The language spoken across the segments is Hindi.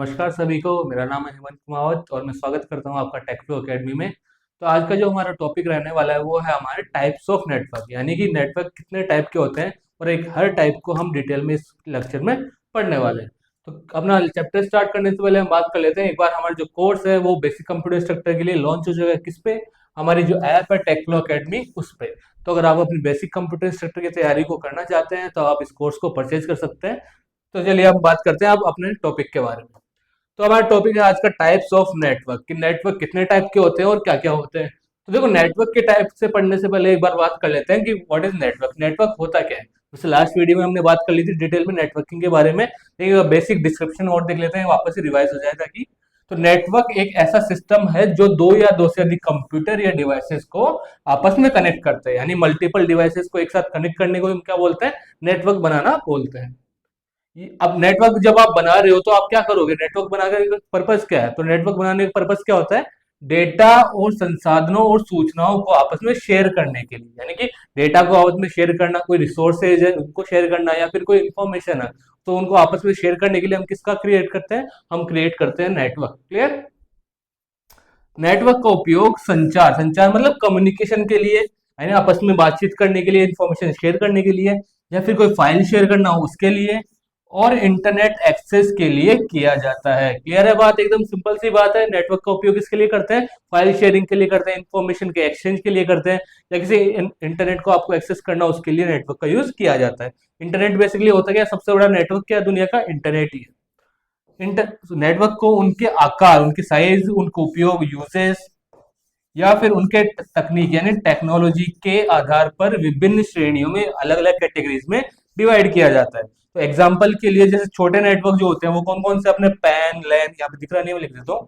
नमस्कार सभी को। मेरा नाम है हेमंत कुमावत और मैं स्वागत करता हूं आपका टेकफ्लो एकेडमी में। तो आज का जो हमारा टॉपिक रहने वाला है वो है हमारे टाइप्स ऑफ नेटवर्क, यानी कि नेटवर्क कितने टाइप के होते हैं और एक हर टाइप को हम डिटेल में इस लेक्चर में पढ़ने वाले हैं। तो अपना चैप्टर स्टार्ट करने से पहले हम बात कर लेते हैं, एक बार हमारा जो कोर्स है वो बेसिक कंप्यूटर स्ट्रक्चर के लिए लॉन्च हो जाएगा किस पे, हमारी जो ऐप है टेकफ्लो एकेडमी उस पे। तो अगर आप अपनी बेसिक कंप्यूटर स्ट्रक्चर की तैयारी को करना चाहते हैं तो आप इस कोर्स को परचेज कर सकते हैं। तो चलिए अब बात करते हैं आप अपने टॉपिक के बारे में। तो हमारा टॉपिक है आज का टाइप्स ऑफ नेटवर्क, कि नेटवर्क कितने टाइप के होते हैं और क्या क्या होते हैं। तो देखो, नेटवर्क के टाइप से पढ़ने से पहले एक बार बात कर लेते हैं कि व्हाट इज नेटवर्क, नेटवर्क होता क्या है। जैसे लास्ट वीडियो में हमने बात कर ली थी डिटेल में नेटवर्किंग के बारे में, एक बेसिक डिस्क्रिप्शन और देख लेते हैं, वापस से रिवाइज हो जाए ताकि। तो नेटवर्क एक ऐसा सिस्टम है जो दो या दो से अधिक कंप्यूटर या डिवाइसेस को आपस में कनेक्ट करते हैं, यानी मल्टीपल डिवाइसेस को एक साथ कनेक्ट करने को हम क्या बोलते हैं, नेटवर्क बनाना बोलते हैं। अब नेटवर्क जब आप बना रहे हो तो आप क्या करोगे, नेटवर्क बनाने का पर्पस क्या है। तो नेटवर्क बनाने का पर्पस क्या होता है, डेटा और संसाधनों और सूचनाओं को आपस में शेयर करने के लिए, यानी कि डेटा को आपस में शेयर करना, कोई रिसोर्सेज है उनको शेयर करना या फिर कोई इंफॉर्मेशन है तो उनको आपस में शेयर करने के लिए हम किसका क्रिएट करते हैं, हम क्रिएट करते हैं नेटवर्क। क्लियर। नेटवर्क का उपयोग संचार, संचार मतलब कम्युनिकेशन के लिए, यानी आपस में बातचीत करने के लिए, इंफॉर्मेशन शेयर करने के लिए, या फिर कोई फाइल शेयर करना हो उसके लिए, और इंटरनेट एक्सेस के लिए किया जाता है। क्लियर है बात, एकदम सिंपल सी बात है। नेटवर्क का उपयोग किसके लिए करते हैं, फाइल शेयरिंग के लिए करते हैं, इंफॉर्मेशन के एक्सचेंज के लिए करते हैं, या किसी इंटरनेट को आपको एक्सेस करना उसके लिए नेटवर्क का यूज किया जाता है। इंटरनेट बेसिकली होता क्या, सबसे बड़ा नेटवर्क क्या है दुनिया का, इंटरनेट ही है। नेटवर्क को उनके आकार, उनके साइज, उनके उपयोग, यूजेस या फिर उनके तकनीक यानी टेक्नोलॉजी के आधार पर विभिन्न श्रेणियों में, अलग अलग कैटेगरीज में डिवाइड किया जाता है। तो एग्जांपल के लिए जैसे छोटे नेटवर्क जो होते हैं वो कौन कौन से, अपने पैन लैन, यहाँ पे दिख रहा नहीं, मैं लिख देता हूँ।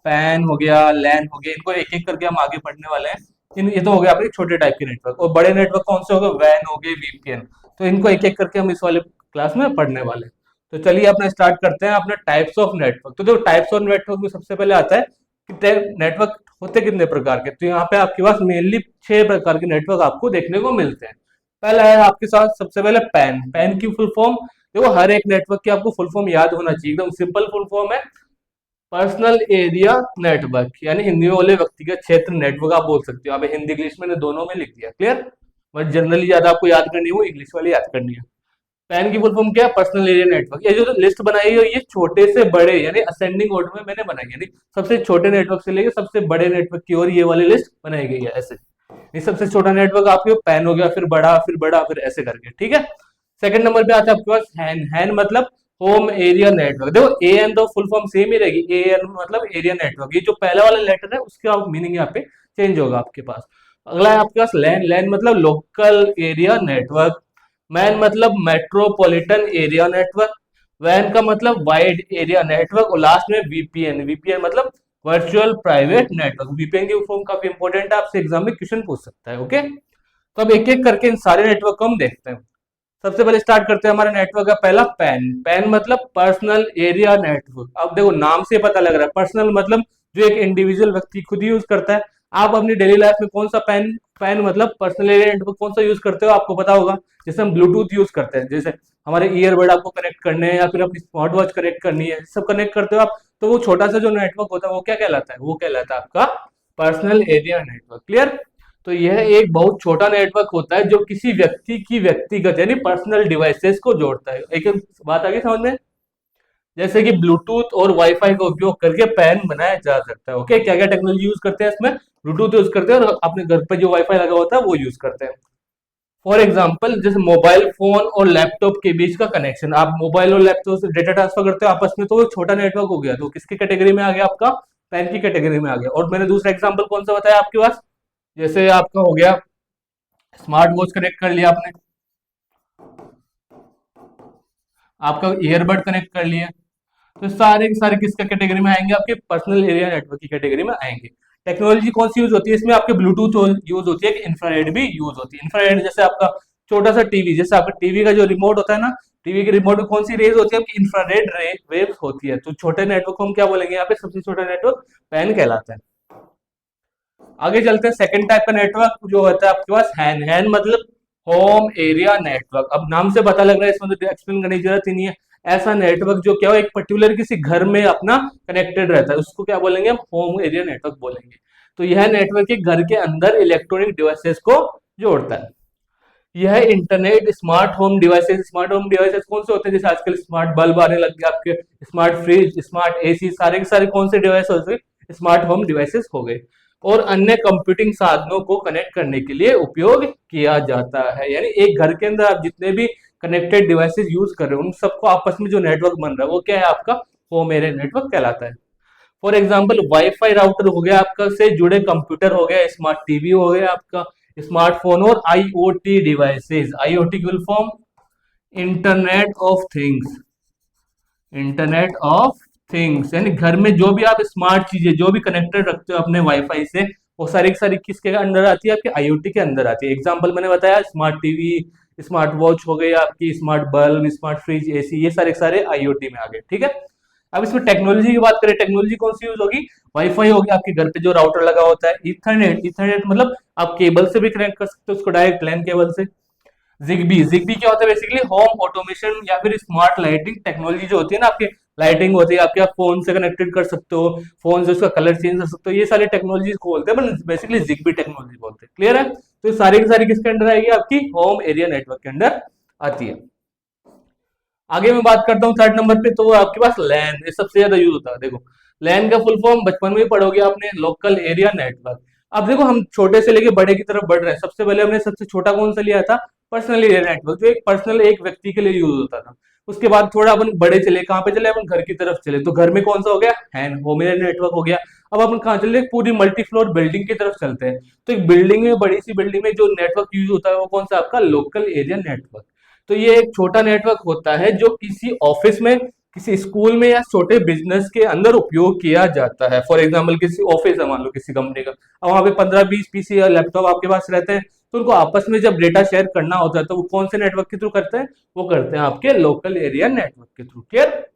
पैन हो गया, लैन हो गया, इनको एक एक करके हम आगे पढ़ने वाले हैं। ये तो हो गया अपने छोटे टाइप के नेटवर्क। और बड़े नेटवर्क कौन से हो गए, वैन हो गए, वीपीएन। तो इनको एक एक करके हम इस वाले क्लास में पढ़ने वाले हैं। तो चलिए अपना स्टार्ट करते हैं अपना टाइप्स ऑफ नेटवर्क। तो देखो, टाइप्स ऑफ नेटवर्क में सबसे पहले आता है कि नेटवर्क होते कितने प्रकार के। तो यहाँ पे आपके पास मेनली 6 प्रकार के नेटवर्क आपको देखने को मिलते हैं। पहला है आपके साथ सबसे पहले पैन। पैन की फुल फॉर्म देखो, हर एक नेटवर्क की आपको फुल फॉर्म याद होना चाहिए, एकदम सिंपल फुल फॉर्म है, पर्सनल एरिया नेटवर्क, यानी हिंदी में बोले व्यक्तिगत क्षेत्र नेटवर्क आप बोल सकते हो। आप हिंदी इंग्लिश मैंने दोनों में लिख दिया। क्लियर। बट जनरली ज्यादा आपको याद करनी है वो इंग्लिश वाली याद करनी है। पैन की फुल फॉर्म क्या है, पर्सनल एरिया नेटवर्क। ये जो लिस्ट बनाई है ये छोटे से बड़े यानी असेंडिंग ऑर्डर में मैंने बनाई है, यानी सबसे छोटे नेटवर्क से लेकर सबसे बड़े नेटवर्क की ओर ये वाली लिस्ट बनाई गई है ऐसे। ये सबसे छोटा नेटवर्क आपके पैन हो गया, फिर बड़ा, फिर बड़ा, फिर ऐसे करके। ठीक है। सेकंड नंबर पे आता है आपके पास हैन। हैन मतलब होम एरिया नेटवर्क। देखो ए एन तो फुल फॉर्म सेम ही रहेगी, ए एन मतलब एरिया नेटवर्क। ये जो पहला वाला लेटर है उसका मीनिंग यहाँ पे चेंज होगा आपके पास। अगला है आपके पास लैन। लैन मतलब लोकल एरिया नेटवर्क। मैन मतलब मेट्रोपॉलिटन एरिया नेटवर्क। वैन का मतलब वाइड एरिया नेटवर्क। और लास्ट में वीपीएन। वीपीएन मतलब वर्चुअल प्राइवेट नेटवर्क। वीपीएन की फॉर्म काफी इंपॉर्टेंट है, आपसे एग्जाम में क्वेश्चन पूछ सकता है। ओके, तो अब एक एक करके इन सारे नेटवर्क को हम देखते हैं। सबसे पहले स्टार्ट करते हैं हमारे नेटवर्क का पहला पैन। पैन मतलब पर्सनल एरिया नेटवर्क। अब देखो नाम से पता लग रहा है, पर्सनल मतलब जो एक इंडिविजुअल व्यक्ति खुद ही यूज करता है। आप अपनी डेली लाइफ में कौन सा पैन, पैन मतलब पर्सनल एरिया नेटवर्क कौन सा यूज करते हो आपको पता होगा। जैसे हम ब्लूटूथ यूज करते हैं, जैसे हमारे ईयरबड आपको कनेक्ट करने हैं या फिर अपनी स्मार्ट वॉच कनेक्ट करनी है, सब कनेक्ट करते हो आप। तो वो छोटा सा जो नेटवर्क होता है वो क्या कहलाता है, वो कहलाता है आपका पर्सनल एरिया नेटवर्क। क्लियर। तो यह एक बहुत छोटा नेटवर्क होता है जो किसी व्यक्ति की व्यक्तिगत यानी पर्सनल डिवाइसेस को जोड़ता है। एक बात आ गई समझ में। जैसे कि ब्लूटूथ और वाईफाई का उपयोग करके पैन बनाया जा सकता है। ओके, क्या क्या टेक्नोलॉजी यूज करते हैं इसमें, ब्लूटूथ यूज करते हैं और अपने घर पे जो वाईफाई लगा होता है वो यूज करते हैं। फॉर एग्जाम्पल जैसे मोबाइल फोन और लैपटॉप के बीच का कनेक्शन, आप मोबाइल और लैपटॉप से डेटा ट्रांसफर करते हो आपस में, तो वो छोटा नेटवर्क हो गया। तो किसकी कैटेगरी में आ गया, आपका पैन की कैटेगरी में आ गया। और मैंने दूसरा एग्जाम्पल कौन सा बताया आपके पास, जैसे आपका हो गया स्मार्ट वॉच कनेक्ट कर लिया आपने, आपका ईयरबड कनेक्ट कर लिया, तो सारे के सारे किसका कैटेगरी में आएंगे, आपके पर्सनल एरिया नेटवर्क की कैटेगरी में आएंगे। टेक्नोलॉजी कौन सी यूज होती है इसमें, आपके ब्लूटूथ यूज होती है, इंफ्रारेड भी यूज होती है। इंफ्रारेड जैसे आपका छोटा सा टीवी, जैसे आपका टीवी का जो रिमोट होता है ना, टीवी के रिमोट में कौन सी रेज होती है, आपकी इंफ्रारेड वेव्स होती है। तो छोटे नेटवर्क को हम क्या बोलेंगे, यहाँ पे सबसे छोटा नेटवर्क पैन कहलाता है। आगे चलते हैं, सेकंड टाइप का नेटवर्क जो होता है आपके पास हैन। हैन मतलब होम एरिया नेटवर्क। अब नाम से पता लग रहा है, इसमें तो एक्सप्लेन करने की जरूरत ही नहीं है। ऐसा नेटवर्क जो क्या हो एक पर्टिकुलर किसी घर में अपना कनेक्टेड रहता है, उसको क्या बोलेंगे हम, होम एरिया नेटवर्क बोलेंगे। तो यह नेटवर्क एक घर के अंदर इलेक्ट्रॉनिक डिवाइसेस को जोड़ता है। यह इंटरनेट स्मार्ट होम डिवाइसेस कौन से होते हैं, जैसे आजकल स्मार्ट बल्ब आने लग गए आपके, स्मार्ट फ्रिज, स्मार्ट एसी, सारे के सारे कौन से डिवाइस हो गए, स्मार्ट होम डिवाइसेस हो गए। और अन्य कंप्यूटिंग साधनों को कनेक्ट करने के लिए उपयोग किया जाता है। यानी एक घर के अंदर आप जितने भी कनेक्टेड डिवाइसेस यूज कर रहे हो उन सबको आपस में जो नेटवर्क बन रहा है वो क्या है, आपका होम एरिया नेटवर्क कहलाता है। फॉर एग्जाम्पल वाईफाई राउटर हो गया आपका, से जुड़े कंप्यूटर हो गया, स्मार्ट टीवी हो गया आपका, स्मार्टफोन, और आईओटी डिवाइसेस। आईओटी की full form internet of things. Internet of things यानी घर में जो भी आप स्मार्ट चीजें जो भी कनेक्टेड रखते हो अपने वाईफाई से, वो सारी की सारी किसके अंदर आती है, आपके आईओटी के अंदर आती है। एग्जांपल मैंने बताया स्मार्ट टीवी, स्मार्ट वॉच हो गई आपकी, smart bulb, smart fridge, AC, ये सारे सारे आईओटी में आ गए। ठीक है, अब इसमें टेक्नोलॉजी की बात करें, टेक्नोलॉजी कौन सी यूज होगी, वाईफाई हो गया आपके घर पे जो राउटर लगा होता है, इथरनेट, इथरनेट मतलब आप केबल से भी कनेक्ट कर सकते हो उसको, डायरेक्ट लैन केबल से। जिगबी, जिगबी क्या होता है बेसिकली, होम ऑटोमेशन या फिर स्मार्ट लाइटिंग टेक्नोलॉजी जो होती है ना, आपकी लाइटिंग होती है आपके, आप फोन से कनेक्टेड कर सकते हो, फोन से उसका कलर चेंज कर सकते हो, ये सारी टेक्नोलॉजी को बोलते हैं, बट बेसिकली जिगबी टेक्नोलॉजी बोलते हैं। क्लियर है, तो ये सारी की सारी किसके अंडर आएगी, आपकी होम एरिया नेटवर्क के अंडर आती है। आगे मैं बात करता हूँ थर्ड नंबर पे, तो आपके पास लैन, ये सबसे ज्यादा यूज होता है। देखो लैन का फुल फॉर्म बचपन में ही पढ़ोगे आपने, लोकल एरिया नेटवर्क। अब देखो हम छोटे से लेके बड़े की तरफ बढ़ रहे हैं, सबसे पहले हमने सबसे छोटा कौन सा लिया था, पर्सनल एरिया नेटवर्क, जो एक पर्सनल एक व्यक्ति के लिए यूज होता था। उसके बाद थोड़ा अपन बड़े चले, कहाँ पे चले, अपन घर की तरफ चले, तो घर में कौन सा हो गया, हैंड होम एरिया नेटवर्क हो गया। अब अपन कहाँ चले, पूरी मल्टी फ्लोर बिल्डिंग की तरफ चलते हैं, तो एक बिल्डिंग में, बड़ी सी बिल्डिंग में जो नेटवर्क यूज होता है वो कौन सा, आपका लोकल एरिया नेटवर्क। तो ये एक छोटा नेटवर्क होता है जो किसी ऑफिस में, किसी स्कूल में या छोटे बिजनेस के अंदर उपयोग किया जाता है। फॉर एग्जांपल किसी ऑफिस है, मान लो किसी कंपनी का, अब वहां पे 15-20 पीसी या लैपटॉप आपके पास रहते हैं, तो उनको आपस में जब डेटा शेयर करना होता है तो वो कौन से नेटवर्क के थ्रू करते हैं, वो करते हैं आपके लोकल एरिया नेटवर्क के थ्रू। क्लियर,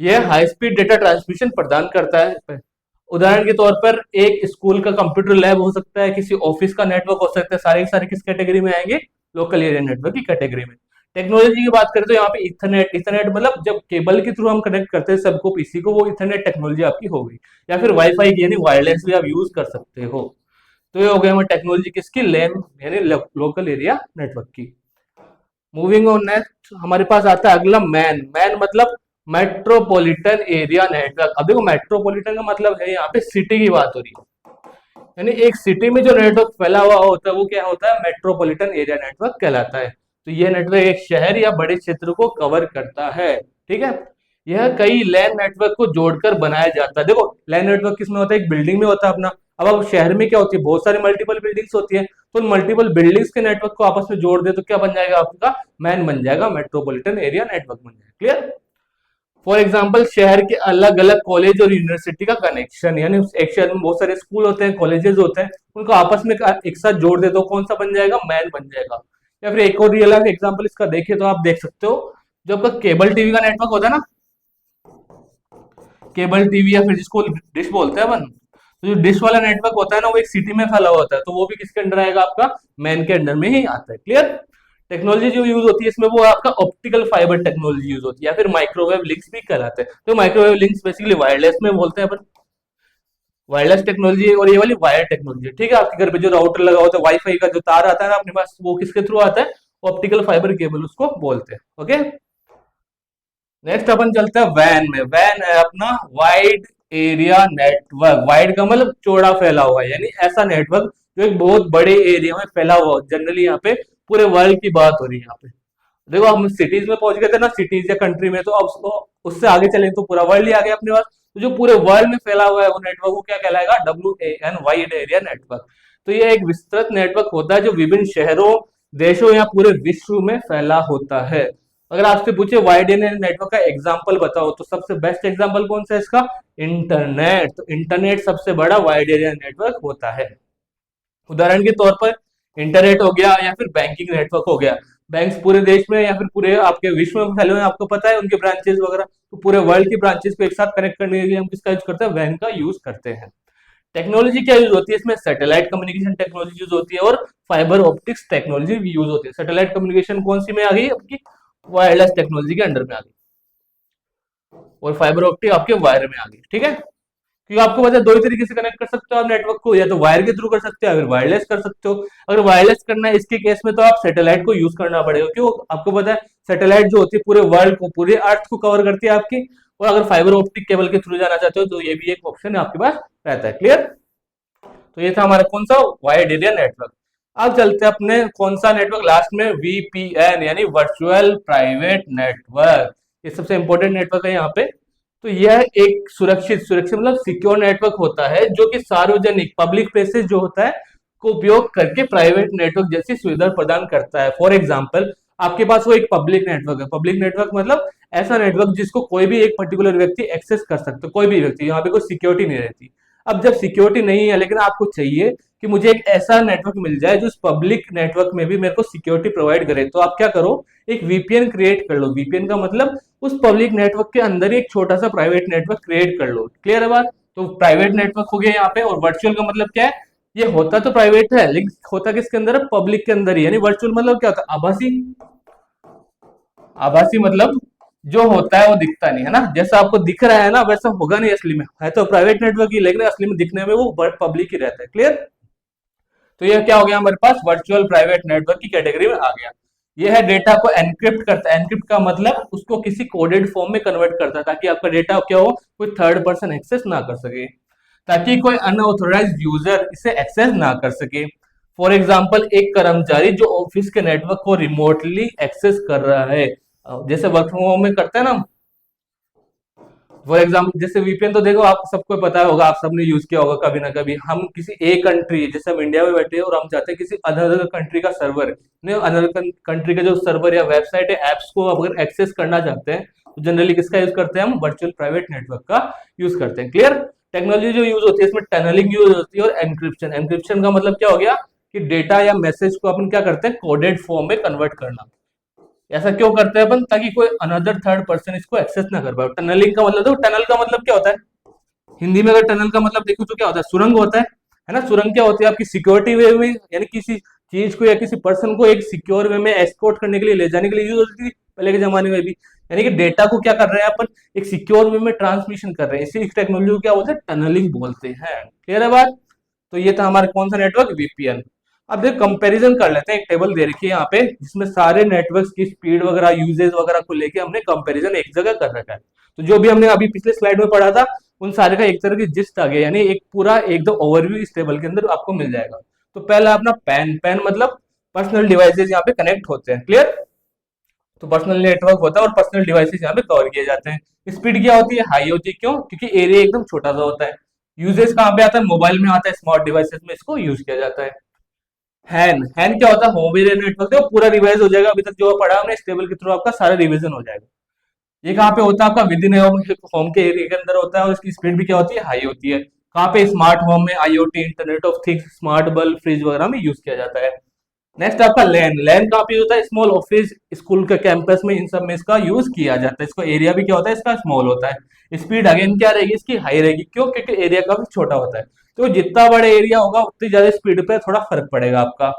यह हाई स्पीड डेटा ट्रांसमिशन प्रदान करता है। उदाहरण के तौर पर एक स्कूल का कंप्यूटर लैब हो सकता है, किसी ऑफिस का नेटवर्क हो सकता है, सारे के सारे किस कैटेगरी में आएंगे, लोकल एरिया नेटवर्क की कैटेगरी में। टेक्नोलॉजी की बात करें तो यहाँ पे इथरनेट, इथरनेट मतलब जब केबल के थ्रू हम कनेक्ट करते हैं सबको पीसी को, वो इथरनेट टेक्नोलॉजी आपकी हो गई। या फिर वाईफाई की यानी वायरलेस भी आप यूज कर सकते हो। तो ये हो गया हमारी टेक्नोलॉजी किसकी, लैन यानी लोकल एरिया नेटवर्क की। मूविंग ऑन नेक्स्ट हमारे पास आता है अगला मैन। मैन मतलब मेट्रोपॉलिटन एरिया नेटवर्क। अब देखो मेट्रोपॉलिटन का मतलब है यहाँ पे सिटी की बात हो रही है, यानी एक सिटी में जो नेटवर्क फैला हुआ होता है वो क्या होता है, मेट्रोपॉलिटन एरिया नेटवर्क कहलाता है। तो यह नेटवर्क एक शहर या बड़े क्षेत्र को कवर करता है। ठीक है, यह कई लैन नेटवर्क को जोड़कर बनाया जाता है। देखो लैन नेटवर्क किसमें होता है, एक बिल्डिंग में होता है अपना। अब शहर में क्या होती है, बहुत सारी मल्टीपल बिल्डिंग्स होती है, तो उन मल्टीपल बिल्डिंग्स के नेटवर्क को आपस में जोड़ दे तो क्या बन जाएगा, आपका मैन बन जाएगा, मेट्रोपॉलिटन एरिया नेटवर्क बन जाएगा। क्लियर, फॉर एग्जाम्पल शहर के अलग अलग कॉलेज और यूनिवर्सिटी का कनेक्शन, यानी एक शहर में बहुत सारे स्कूल होते हैं, कॉलेजेस होते हैं, उनको आपस में एक साथ जोड़ दे तो कौन सा बन जाएगा, मैन बन जाएगा। या फिर एक और रियल लाइफ एग्जाम्पल इसका देखें तो आप देख सकते हो, जो आपका केबल टीवी का नेटवर्क होता है ना, केबल टीवी या फिर जिसको डिश बोलते हैं अपन, तो जो डिश वाला नेटवर्क होता है ना, वो एक सिटी में फैला हुआ होता है, तो वो भी किसके अंडर आएगा, आपका मैन के अंडर में ही आता है। क्लियर, टेक्नोलॉजी जो यूज होती है इसमें वो आपका ऑप्टिकल फाइबर टेक्नोलॉजी यूज होती है, या फिर माइक्रोवेव लिंक्स भी कहलाते हैं। तो माइक्रोवेव लिंक्स बेसिकली वायरलेस में बोलते हैं अपन, वायरलेस टेक्नोलॉजी, और ये वाली वायर टेक्नोलॉजी। ठीक है, आपके घर पे जो राउटर लगा होता है, वाईफाई का जो तार आता है ना अपने पास, वो किसके थ्रू आता है, ऑप्टिकल फाइबर केबल उसको बोलते हैं। ओके, नेक्स्ट अपन चलते हैं वैन में। वैन है अपना वाइड एरिया नेटवर्क। वाइड का मतलब चौड़ा फैला हुआ है, यानी ऐसा नेटवर्क जो एक बहुत बड़े एरिया में फैला हुआ। जनरली यहाँ पे पूरे वर्ल्ड की बात हो रही है यहाँ पे। देखो हम सिटीज में पहुंच गए थे ना, सिटीज या कंट्री में, तो अब उससे आगे चले तो पूरा वर्ल्ड ही आ गया अपने पास। तो जो पूरे वर्ल्ड में फैला हुआ है वो नेटवर्क को क्या कहलाएगा, WAN, वाइड एरिया नेटवर्क। तो ये एक विस्तृत नेटवर्क होता है जो विभिन्न शहरों, देशों या पूरे विश्व में फैला होता है। अगर आपसे पूछे वाइड एरिया नेटवर्क का एग्जांपल बताओ, तो सबसे बेस्ट एग्जांपल कौन सा है इसका, इंटरनेट। तो इंटरनेट सबसे बड़ा वाइड एरिया नेटवर्क होता है। उदाहरण के तौर पर इंटरनेट हो गया, या फिर बैंकिंग नेटवर्क हो गया। बैंक्स पूरे देश में या फिर पूरे आपके विश्व में फैले हुए हैं, आपको पता है उनके ब्रांचेस वगैरह, तो पूरे वर्ल्ड की ब्रांचेस को एक साथ कनेक्ट करने के लिए हम किसका यूज करते हैं, वैन का यूज करते हैं। टेक्नोलॉजी क्या यूज होती है इसमें, सैटेलाइट कम्युनिकेशन टेक्नोलॉजी यूज होती है, और फाइबर ऑप्टिक्स टेक्नोलॉजी भी यूज होती है। सैटेलाइट कम्युनिकेशन कौन सी में आ गई, आपकी वायरलेस टेक्नोलॉजी के अंडर में आ गई। और फाइबर ऑप्टिक आपके वायर में आ गई, ठीक है। क्योंकि आपको पता है दो ही तरीके से कनेक्ट कर सकते हो आप नेटवर्क को, या तो वायर के थ्रू कर सकते हो या फिर वायरलेस कर सकते हो। अगर वायरलेस करना है इसके केस में तो आप सैटेलाइट को यूज करना पड़ेगा, क्यों, आपको पता है सैटेलाइट जो होती है पूरे वर्ल्ड को, पूरे अर्थ को कवर करती है आपकी। और अगर फाइबर ऑप्टिक केबल के थ्रू जाना चाहते हो तो ये भी एक ऑप्शन आपके पास रहता है। क्लियर। तो ये था हमारा कौन सा, वाइड एरिया नेटवर्क। अब चलते हैं अपने कौन सा नेटवर्क लास्ट में, वीपीएन यानी वर्चुअल प्राइवेट नेटवर्क। ये सबसे इंपॉर्टेंट नेटवर्क है यहाँ पे। तो यह एक सुरक्षित सुरक्षित मतलब सिक्योर नेटवर्क होता है जो कि सार्वजनिक पब्लिक प्लेसेस जो होता है को उपयोग करके प्राइवेट नेटवर्क जैसी सुविधा प्रदान करता है। फॉर एग्जाम्पल, आपके पास वो एक पब्लिक नेटवर्क है। पब्लिक नेटवर्क मतलब ऐसा नेटवर्क जिसको कोई भी एक पर्टिकुलर व्यक्ति एक्सेस कर सकता है, कोई भी व्यक्ति, यहाँ पे कोई सिक्योरिटी नहीं रहती। अब जब सिक्योरिटी नहीं है लेकिन आपको चाहिए कि मुझे एक ऐसा नेटवर्क मिल जाए जो उस पब्लिक नेटवर्क में भी मेरे को सिक्योरिटी प्रोवाइड करे, तो आप क्या करो, एक वीपीएन क्रिएट कर लो। वीपीएन का मतलब उस पब्लिक नेटवर्क के अंदर ही एक छोटा सा प्राइवेट नेटवर्क क्रिएट कर लो। क्लियर है बात। तो प्राइवेट नेटवर्क हो गया यहाँ पे। और वर्चुअल का मतलब क्या है, ये होता तो प्राइवेट है लेकिन होता किसके अंदर है, पब्लिक के अंदर ही। यानी वर्चुअल मतलब क्या होता है, आभासी। आभासी मतलब जो होता है वो दिखता नहीं है ना, जैसा आपको दिख रहा है ना वैसा होगा नहीं असली में, है तो प्राइवेट नेटवर्क ही लेकिन असली में दिखने में वो पब्लिक ही रहता है। क्लियर। तो ये क्या हो गया हमारे पास, वर्चुअल प्राइवेट नेटवर्क की कैटेगरी में आ गया। ये है डेटा को एनक्रिप्ट करता है। एनक्रिप्ट का मतलब उसको किसी कोडेड फॉर्म में कन्वर्ट करता है ताकि आपका डेटा क्या हो, कोई थर्ड पर्सन एक्सेस ना कर सके, ताकि कोई अनऑथोराइज यूजर इसे एक्सेस ना कर सके। फॉर एग्जाम्पल, एक कर्मचारी जो ऑफिस के नेटवर्क को रिमोटली एक्सेस कर रहा है, जैसे वर्क फ्रॉम होम में करते हैं ना। फॉर एग्जाम्पल जैसे वीपीएन तो देखो आप सबको पता होगा, आप सबने यूज किया होगा कभी ना कभी। हम किसी एक कंट्री, जैसे हम इंडिया में बैठे हैं और हम चाहते हैं किसी अदर कंट्री का सर्वर, अदर कंट्री का जो सर्वर या वेबसाइट है, एप्स को अगर एक्सेस करना चाहते हैं तो जनरली किसका यूज करते हैं हम, वर्चुअल प्राइवेट नेटवर्क का यूज करते हैं। क्लियर। टेक्नोलॉजी जो यूज होती है इसमें टनलिंग यूज होती है और एनक्रिप्शन। एनक्रिप्शन का मतलब क्या हो गया कि डेटा या मैसेज को अपन क्या करते हैं, कोडेड फॉर्म में कन्वर्ट करना। ऐसा क्यों करते हैं अपन, ताकि कोई अनदर थर्ड पर्सन इसको एक्सेस ना कर पाए। टनलिंग का मतलब, देखो टनल का मतलब क्या होता है हिंदी में, अगर टनल का मतलब देखो तो क्या होता है, सुरंग होता है ना। सुरंग क्या होती है, आपकी सिक्योरिटी वे में, यानी किसी चीज को या किसी पर्सन को एक सिक्योर वे में एस्कॉर्ट करने के लिए, ले जाने के लिए यूज होती थी पहले के जमाने में भी। यानी कि डेटा को क्या कर रहे हैं अपन, एक सिक्योर वे में ट्रांसमिशन कर रहे हैं, इसी टेक्नोलॉजी को क्या बोलते हैं, टनलिंग बोलते हैं। क्लियर है बात। तो ये था हमारे कौन सा नेटवर्क, वीपीएन। अब देखो कंपैरिजन कर लेते हैं, एक टेबल दे रखी है यहाँ पे जिसमें सारे नेटवर्क्स की स्पीड वगैरह, यूजेज वगैरह को लेके हमने कंपैरिजन एक जगह कर रखा है। तो जो भी हमने अभी पिछले स्लाइड में पढ़ा था उन सारे का एक तरह की जिस्ट आ गया, यानी एक पूरा एकदम ओवरव्यू इस टेबल के अंदर आपको मिल जाएगा। तो पहला अपना पैन। पैन मतलब पर्सनल डिवाइसेज यहाँ पे कनेक्ट होते हैं। क्लियर। तो पर्सनल नेटवर्क होता है और पर्सनल डिवाइसेज यहाँ पे कवर किए जाते हैं। स्पीड क्या होती है, हाई होती है। क्यों, क्योंकि एरिया एकदम छोटा सा होता है। यूजेज कहाँ पे आता है, मोबाइल में आता है, स्मार्ट डिवाइसेज में इसको यूज किया जाता है। हैन। हैन क्या होता है, होम एरिया नेटवर्क है, पूरा रिवाइज हो जाएगा। अभी तक जो पढ़ा हमने इस टेबल के थ्रू आपका सारा रिवीजन हो जाएगा। ये कहाँ पे होता है, आपका विद इन होम के एरिया के अंदर होता है और इसकी स्पीड भी क्या होती है, हाई होती है। कहाँ पे, स्मार्ट होम में, IoT, internet of things, smart bulb, fridge वगैरह में यूज किया जाता है। नेक्स्ट आपका लैन। लैन कहाँ पे होता है, स्मॉल ऑफिस, स्कूल के कैंपस में, इन सब में इसका यूज किया जाता है। इसका एरिया भी क्या होता है, इसका स्मॉल होता है। स्पीड अगेन क्या रहेगी, इसकी हाई रहेगी। क्यों, क्योंकि एरिया काफी छोटा होता है। तो जितना बड़ा एरिया होगा उतनी ज्यादा स्पीड पे थोड़ा फर्क पड़ेगा आपका।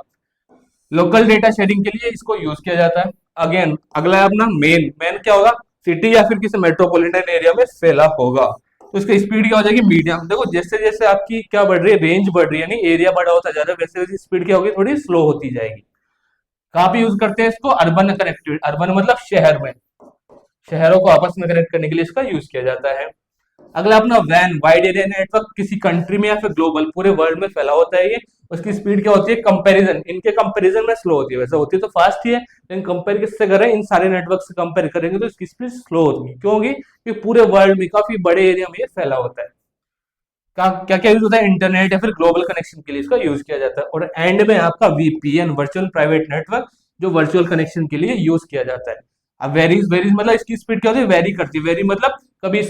लोकल डेटा शेयरिंग के लिए इसको यूज किया जाता है। अगेन अगला है अपना मेन। मेन क्या होगा, सिटी या फिर किसी मेट्रोपॉलिटन एरिया में फैला होगा तो इसकी स्पीड क्या हो जाएगी, मीडियम। देखो जैसे जैसे आपकी क्या बढ़ रही है, रेंज बढ़ रही है, यानी एरिया बड़ा होता जा रहा है, वैसे वैसे स्पीड क्या होगी, थोड़ी स्लो होती जाएगी। कहाँ पे यूज करते हैं इसको, अर्बन कनेक्टिविटी। अर्बन मतलब शहर में, शहरों को आपस में कनेक्ट करने के लिए इसका यूज किया जाता है। अगला अपना वैन, वाइड एरिया नेटवर्क, किसी कंट्री में या फिर ग्लोबल पूरे वर्ल्ड में फैला होता है ये। उसकी स्पीड क्या होती है, कंपैरिजन, इनके कंपैरिजन में स्लो होती है। वैसे होती है तो फास्ट ही है लेकिन कंपेयर किससे करें, इन सारे नेटवर्क से कंपेयर करेंगे तो इसकी स्पीड स्लो होगी। क्यों होगी, क्योंकि पूरे वर्ल्ड में काफी बड़े एरिया में ये फैला होता है। क्या क्या यूज होता है, इंटरनेट या फिर ग्लोबल कनेक्शन के लिए इसका यूज किया जाता है। और एंड में आपका वीपीएन, वर्चुअल प्राइवेट नेटवर्क, जो वर्चुअल कनेक्शन के लिए यूज किया जाता है। अब वेरीज, वेरीज मतलब इसकी स्पीड क्या होती है, वेरी करती है। वेरी मतलब कभी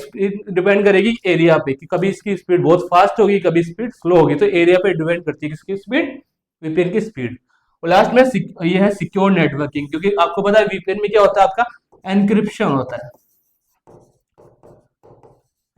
डिपेंड करेगी एरिया पे कि कभी इसकी स्पीड बहुत फास्ट होगी, कभी स्पीड स्लो होगी। तो एरिया पे डिपेंड करती है किसकी स्पीड, वीपीएन की स्पीड। और लास्ट में ये है सिक्योर नेटवर्किंग, क्योंकि आपको पता है वीपीएन में क्या होता है, आपका एनक्रिप्शन होता है।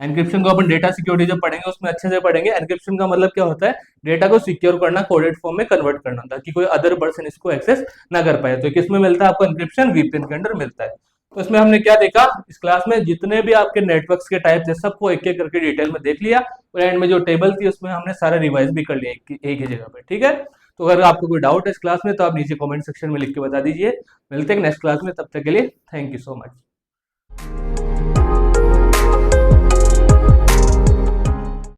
एनक्रिप्शन को अपन डेटा सिक्योरिटी जब पढ़ेंगे उसमें अच्छे से पढ़ेंगे। एनक्रिप्शन का मतलब क्या होता है, डेटा को सिक्योर करना, कोडेड फॉर्म में कन्वर्ट करना ताकि कोई अदर पर्सन इसको एक्सेस ना कर पाए। तो किसमें मिलता है आपको एनक्रिप्शन, वीपीएन के अंदर मिलता है। तो इसमें हमने क्या देखा इस क्लास में, जितने भी आपके नेटवर्क्स के टाइप्स है सबको एक एक करके डिटेल में देख लिया, और एंड में जो टेबल थी उसमें हमने सारा रिवाइज भी कर लिया एक ही जगह पे। ठीक है, तो अगर आपको कोई डाउट है इस क्लास में तो आप नीचे कमेंट सेक्शन में लिख के बता दीजिए। मिलते हैं नेक्स्ट क्लास में, तब तक के लिए थैंक यू सो मच।